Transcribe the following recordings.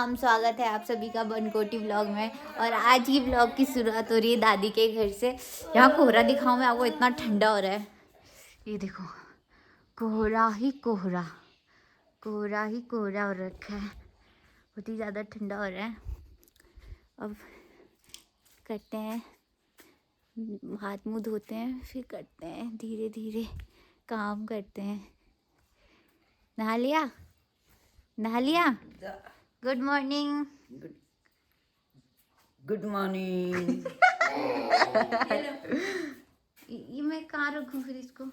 राम, स्वागत है आप सभी का बनकोटी व्लॉग में। और आज की व्लॉग की शुरुआत हो रही है दादी के घर से। यहाँ कोहरा दिखाऊं मैं आपको, इतना ठंडा हो रहा है। ये देखो, कोहरा ही कोहरा, कोहरा ही कोहरा हो रखा है। बहुत ही ज़्यादा ठंडा हो रहा है। अब करते हैं, हाथ मुँह धोते हैं, फिर करते हैं धीरे धीरे काम करते हैं। नहा लिया? नहा लिया? Good morning. Good morning. ये मैं कहाँ रखूँ फिर इसको?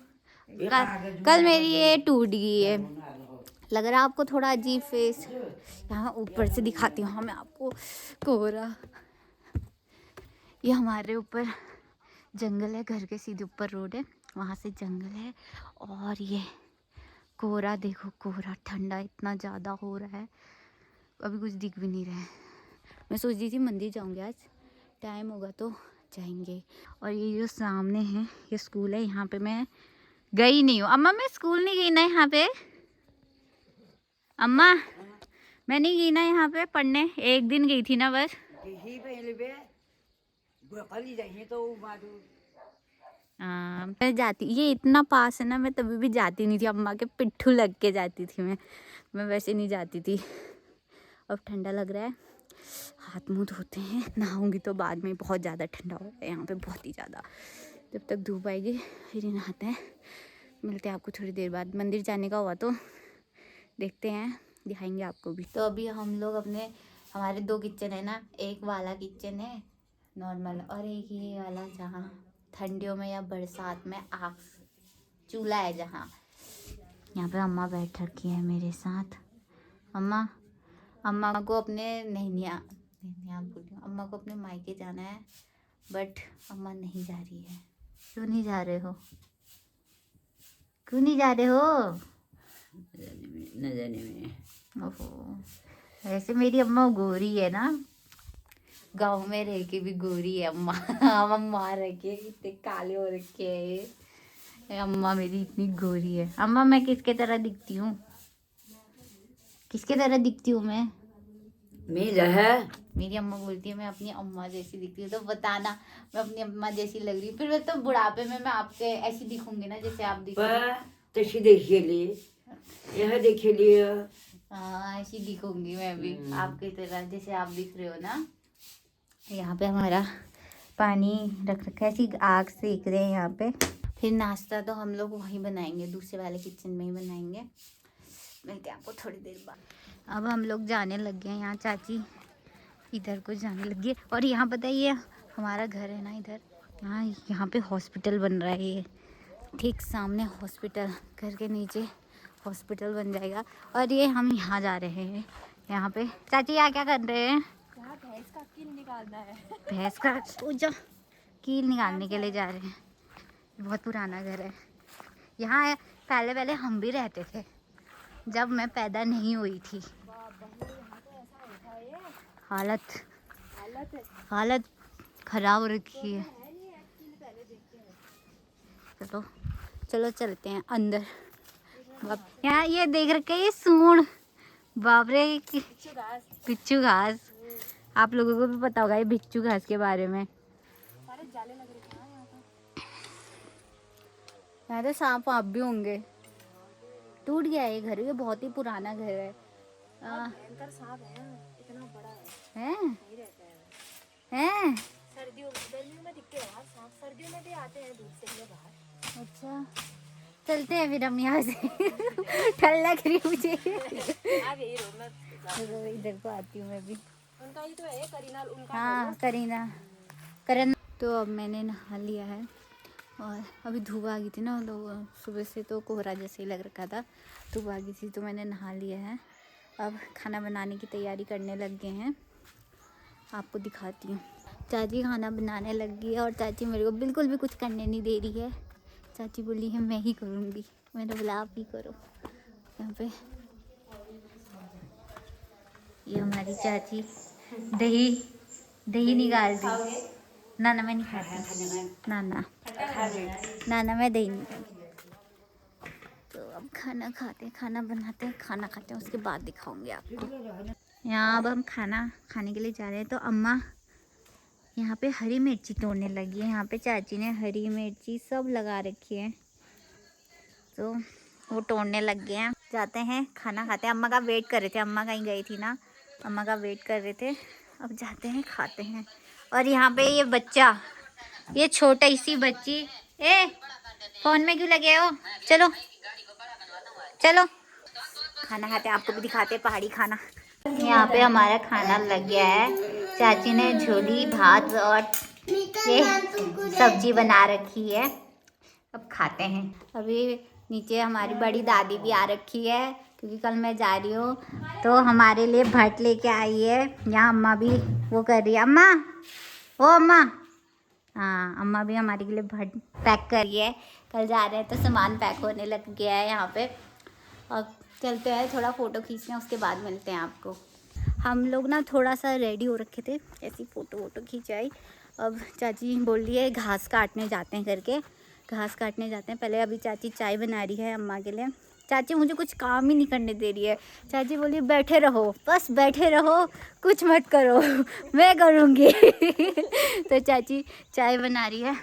कल मेरी ये टूट गई है। लग रहा है आपको थोड़ा अजीब फेस? यहाँ ऊपर से दिखाती हूँ मैं आपको कोहरा। ये हमारे ऊपर जंगल है, घर के सीधे ऊपर रोड है, वहाँ से जंगल है। और ये कोहरा देखो, कोहरा ठंडा इतना ज़्यादा हो रहा है, अभी कुछ दिख भी नहीं रहा है। मैं सोच रही थी मंदिर जाऊंगी, आज टाइम होगा तो जाएंगे। और ये जो सामने है ये स्कूल है, यहाँ पे मैं गई नहीं हूँ। अम्मा मैं स्कूल नहीं गई ना यहाँ पे। अम्मा मैं नहीं गई ना यहाँ पे पढ़ने, एक दिन गई थी ना बस। हाँ मैं जाती, ये इतना पास है ना, मैं तभी भी जाती नहीं थी। अम्मा के पिट्ठू लग के जाती थी मैं वैसे नहीं जाती थी। अब ठंडा लग रहा है, हाथ मुंह धोते हैं, नहाऊंगी तो बाद में। बहुत ज़्यादा ठंडा हो रहा है यहाँ पे, बहुत ही ज़्यादा। जब तक धूप आएगी फिर ही नहाते हैं। मिलते हैं आपको थोड़ी देर बाद। मंदिर जाने का हुआ तो देखते हैं, दिखाएंगे आपको भी। तो अभी हम लोग अपने, हमारे दो किचन है ना, एक वाला किचन है नॉर्मल, और एक ये वाला जहाँ ठंडियों में या बरसात में आग चूल्हा है जहाँ। यहाँ पे अम्मा बैठ रखी है मेरे साथ। अम्मा को अपने अम्मा को अपने मायके जाना है, बट अम्मा नहीं जा रही है। क्यों नहीं जा रहे हो? क्यों नहीं जा रहे हो? न जाने में। ओहो, वैसे मेरी अम्मा गोरी है ना, गांव में रह के भी गोरी है अम्मा। अम्मा रह के कितने काले हो रखे है ये। अम्मा मेरी इतनी गोरी है। अम्मा मैं किसके तरह दिखती हूँ? किसके तरह दिखती हूँ मैं? मेरी अम्मा बोलती है मैं अपनी अम्मा जैसी दिखती हूँ। तो बताना मैं अपनी अम्मा जैसी लग रही हूँ? फिर मैं तो बुढ़ापे में मैं आपके ऐसी दिखूंगी ना जैसे आप दिख रहे हो। तशी देखिए लिए, यह देखिए लिए। हाँ ऐसी दिखूंगी मैं भी आपकी तरह, जैसे आप दिख रहे हो ना। यहाँ पे हमारा पानी रख रखा है, ऐसी आग सेक रहे हैं यहाँ पे। फिर नाश्ता तो हम लोग वहीं बनाएंगे, दूसरे वाले किचन में ही बनाएंगे। मिलते हैं आपको थोड़ी देर बाद। अब हम लोग जाने लग गए हैं, यहाँ चाची इधर को जाने लगी है। और यहाँ पता है ये हमारा घर है ना इधर, यहाँ पे हॉस्पिटल बन रहा है। ये ठीक सामने हॉस्पिटल, घर के नीचे हॉस्पिटल बन जाएगा। और ये हम यहाँ जा रहे हैं। यहाँ पे चाची यहाँ क्या कर रहे हैं? भैंस का कील निकालना है। भैंस का कील निकालने के लिए जा रहे हैं। बहुत पुराना घर है यहाँ। पहले हम भी रहते थे जब मैं पैदा नहीं हुई थी। हालत खराब हो रखी है। चलो चलते हैं अंदर। यहाँ ये देख रखे ये सूंड, बाप रे, बिच्छू घास। आप लोगों को भी पता होगा ये बिच्छू घास के बारे में। यहाँ तो सांप वाप भी होंगे। टूट गया ये घर, ये बहुत ही पुराना घर है। सांप है, इतना बड़ा हैं? नहीं रहता है। हैं? गर्मियों में दिखते हैं सांप, सर्दियों में भी आते हैं धूप से बाहर। अच्छा चलते हैं फिर हम यहाँ से। ठंड लग रही मुझे। इधर को आती हूँ मैं भी। उनका ही तो है करीना, उनका। हाँ करण। तो अब मैंने नहा लिया है और अभी धूप आ गई थी ना, तो सुबह से तो कोहरा जैसे ही लग रखा था, धूप आ गई थी तो मैंने नहा लिया है। अब खाना बनाने की तैयारी करने लग गए हैं, आपको दिखाती हूँ। चाची खाना बनाने लग गई है और चाची मेरे को बिल्कुल भी कुछ करने नहीं दे रही है। चाची बोली है मैं ही करूँगी, मैंने बोला आप ही करो। यहाँ पे ये हमारी चाची दही निकाल दी। ना मैं नहीं खाती। ना मैं दही नहीं खाती। तो अब खाना बनाते हैं, खाना खाते हैं, उसके बाद दिखाऊंगी आपको। यहाँ अब हम खाना खाने के लिए जा रहे हैं। तो अम्मा यहाँ पे हरी मिर्ची तोड़ने लगी है। यहाँ पे चाची ने हरी मिर्ची सब लगा रखी है, तो वो तोड़ने लग गए हैं। जाते हैं खाना खाते हैं। अम्मा का वेट कर रहे थे, अम्मा कहीं गई थी ना, अम्मा का वेट कर रहे थे। अब जाते हैं खाते हैं। और यहाँ पे ये बच्चा, ये छोटी सी बच्ची, ए फोन में क्यों लगे हो, चलो चलो खाना खाते हैं। आपको भी दिखाते हैं पहाड़ी खाना। यहाँ पे हमारा खाना लग गया है। चाची ने झोली भात और ये सब्जी बना रखी है। अब खाते हैं। अभी नीचे हमारी बड़ी दादी भी आ रखी है, क्योंकि कल मैं जा रही हूँ तो हमारे लिए भट्ट लेके आई है। यहाँ अम्मा भी वो कर रही है। अम्मा, ओ अम्मा, हाँ अम्मा भी हमारे लिए भट्ट पैक कर रही है। कल जा रहे हैं तो सामान पैक होने लग गया है यहाँ पे। अब चलते हैं, थोड़ा फ़ोटो खींचते हैं, उसके बाद मिलते हैं आपको। हम लोग ना थोड़ा सा रेडी हो रखे थे, ऐसी फ़ोटो वोटो खिंचाई। अब चाची बोल रही है घास काटने जाते हैं करके, घास काटने जाते हैं। पहले अभी चाची चाय बना रही है अम्मा के लिए। चाची मुझे कुछ काम ही नहीं करने दे रही है। चाची बोली बैठे रहो, बस बैठे रहो, कुछ मत करो, मैं करूँगी। तो चाची चाय बना रही है।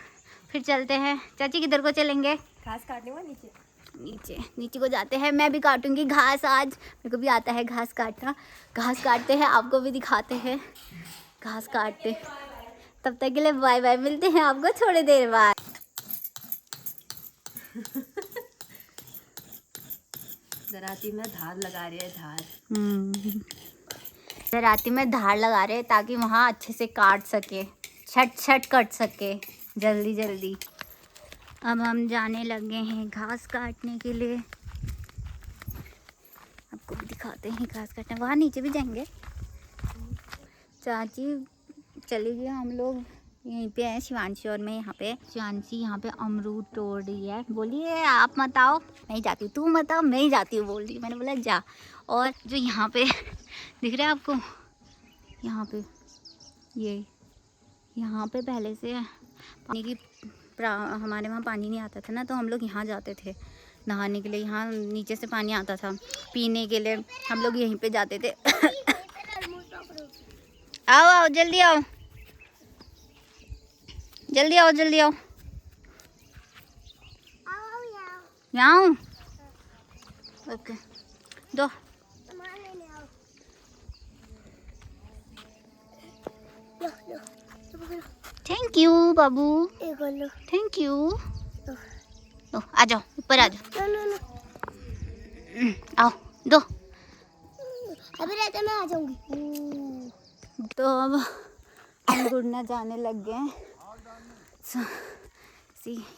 फिर चलते हैं। चाची किधर को चलेंगे? घास काटने हुआ नीचे। नीचे नीचे को जाते हैं। मैं भी काटूंगी घास, आज मेरे को भी आता है घास काटना। घास काटते हैं, आपको भी दिखाते हैं घास काटते। तब तक के लिए बाय बाय, मिलते हैं आपको थोड़ी देर बाद। दराती में धार लगा रही है, धार। राती में धार लगा रहे हैं ताकि वहाँ अच्छे से काट सके, छट छट कट सके जल्दी जल्दी। अब हम जाने लगे हैं घास काटने के लिए। आपको भी दिखाते हैं घास काटने। वहाँ नीचे भी जाएंगे। चाची चली गई, हम लोग यहीं पे हैं शिवांशी और मैं यहाँ पे। शिवांशी यहाँ पे अमरूद तोड़ रही है। बोलिए आप मत आओ, मैं ही जाती हूँ, तू मत आओ, मैं ही जाती हूँ बोल रही। मैंने बोला जा। और जो यहाँ पे दिख रहा है आपको, यहाँ पे ये यहाँ पे पहले से पानी की हमारे वहाँ पानी नहीं आता था ना, तो हम लोग यहाँ जाते थे नहाने के लिए। यहाँ नीचे से पानी आता था पीने के लिए, हम लोग यहीं पे जाते थे। आओ आओ जल्दी आओ, जल्दी आओ, जल्दी आओ। यहाँ हूँ, ओके दो। थैंक यू बाबू, थैंक यू। लो आ जाओ, ऊपर आ जाओ, आओ दो। अभी रहते मैं आ जाऊंगी। तो अब हम गुड़ना जाने लग गए हैं।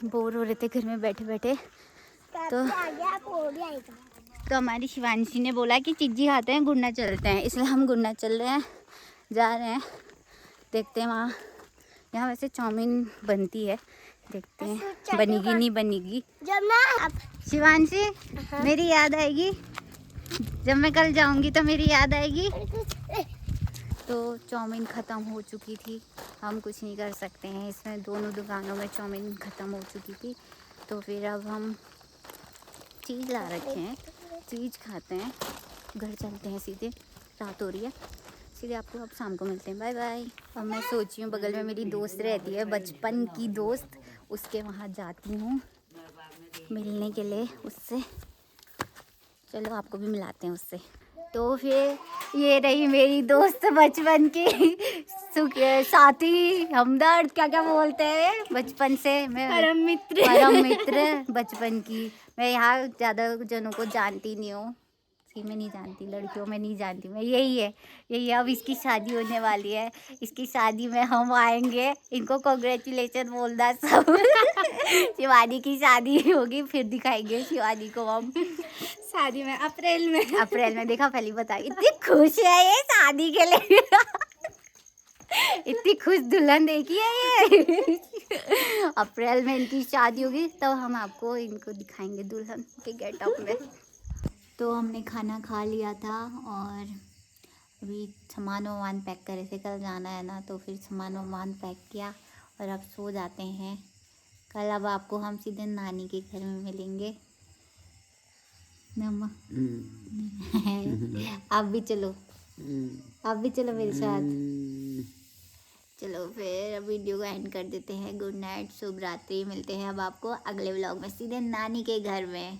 बोर हो रहे थे घर में बैठे बैठे, तो हमारी शिवांशी ने बोला कि चिज्जी खाते हैं, गुड़ना चलते हैं, इसलिए हम गुड़ना चल रहे हैं, जा रहे हैं। देखते हैं वहाँ, यहाँ वैसे चाउमीन बनती है, देखते हैं बनेगी नहीं बनेगी। जब ना शिवांशी मेरी याद आएगी, जब मैं कल जाऊंगी तो मेरी याद आएगी। तो चाउमीन ख़त्म हो चुकी थी, हम कुछ नहीं कर सकते हैं इसमें। दोनों दुकानों में चाउमीन ख़त्म हो चुकी थी, तो फिर अब हम चीज़ ला रखे हैं, चीज़ खाते हैं, घर चलते हैं सीधे। रात हो रही है, सीधे आपको अब शाम को मिलते हैं, बाय बाय। अब मैं सोची हूँ बगल में मेरी दोस्त रहती है, बचपन की दोस्त, उसके वहाँ जाती हूँ मिलने के लिए उससे। चलो आपको भी मिलाते हैं उससे। तो फिर ये रही मेरी दोस्त बचपन की, साथी, हमदर्द, क्या क्या बोलते हैं बचपन से। मैं परम मित्र बचपन की। मैं यहाँ ज़्यादा जनों को जानती नहीं हूँ, मैं नहीं जानती, लड़कियों में नहीं जानती मैं। यही है। अब इसकी शादी होने वाली है, इसकी शादी में हम आएंगे, इनको कॉन्ग्रेचुलेशन बोलना सब। शिवानी की शादी होगी, फिर दिखाएंगे शिवानी को हम शादी में, अप्रैल में। देखा पहले बता, इतनी खुश है ये शादी के लिए। इतनी खुश दुल्हन देखी है ये। अप्रैल में इनकी शादी होगी, तब हम आपको इनको दिखाएंगे दुल्हन के गेटअप में। तो हमने खाना खा लिया था और अभी सामान वामान पैक करे थे, कल जाना है ना, तो फिर सामान वामान पैक किया और अब सो जाते हैं। कल अब आपको हम सीधे नानी के घर में मिलेंगे ना अम्मा। आप भी चलो, आप भी चलो मेरे साथ। चलो फिर वीडियो को एंड कर देते हैं। गुड नाइट, शुभ रात्रि। मिलते हैं अब आपको अगले व्लॉग में सीधे नानी के घर में।